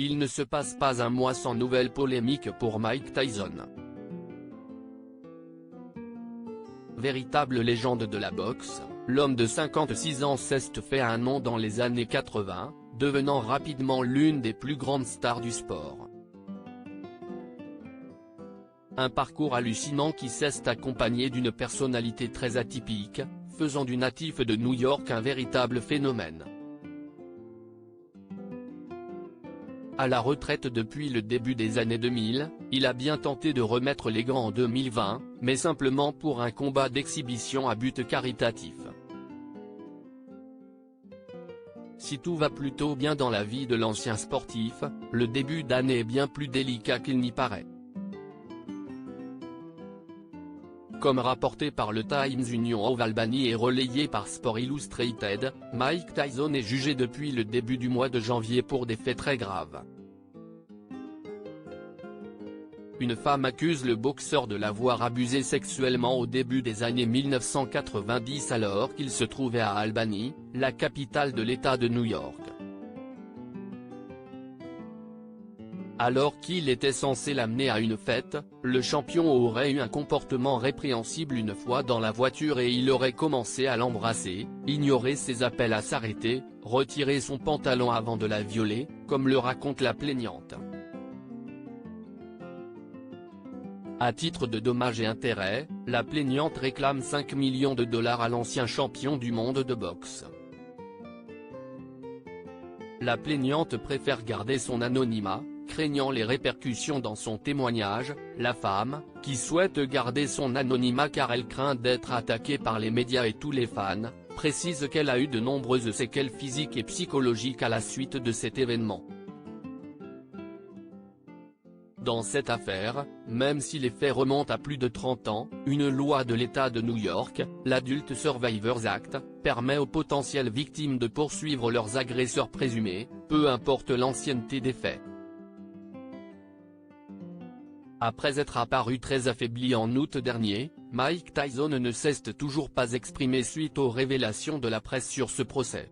Il ne se passe pas un mois sans nouvelle polémique pour Mike Tyson. Véritable légende de la boxe, l'homme de 56 ans s'est fait un nom dans les années 80, devenant rapidement l'une des plus grandes stars du sport. Un parcours hallucinant qui s'est accompagné d'une personnalité très atypique, faisant du natif de New York un véritable phénomène. À la retraite depuis le début des années 2000, il a bien tenté de remettre les gants en 2020, mais simplement pour un combat d'exhibition à but caritatif. Si tout va plutôt bien dans la vie de l'ancien sportif, le début d'année est bien plus délicat qu'il n'y paraît. Comme rapporté par le Times Union of Albany et relayé par Sport Illustrated, Mike Tyson est jugé depuis le début du mois de janvier pour des faits très graves. Une femme accuse le boxeur de l'avoir abusé sexuellement au début des années 1990 alors qu'il se trouvait à Albany, la capitale de l'État de New York. Alors qu'il était censé l'amener à une fête, le champion aurait eu un comportement répréhensible une fois dans la voiture et il aurait commencé à l'embrasser, ignorer ses appels à s'arrêter, retirer son pantalon avant de la violer, comme le raconte la plaignante. À titre de dommages et intérêts, la plaignante réclame 5 millions de dollars à l'ancien champion du monde de boxe. La plaignante préfère garder son anonymat, craignant les répercussions dans son témoignage. La femme, qui souhaite garder son anonymat car elle craint d'être attaquée par les médias et tous les fans, précise qu'elle a eu de nombreuses séquelles physiques et psychologiques à la suite de cet événement. Dans cette affaire, même si les faits remontent à plus de 30 ans, une loi de l'État de New York, l'Adult Survivors Act, permet aux potentielles victimes de poursuivre leurs agresseurs présumés, peu importe l'ancienneté des faits. Après être apparu très affaibli en août dernier, Mike Tyson ne s'est toujours pas exprimé suite aux révélations de la presse sur ce procès.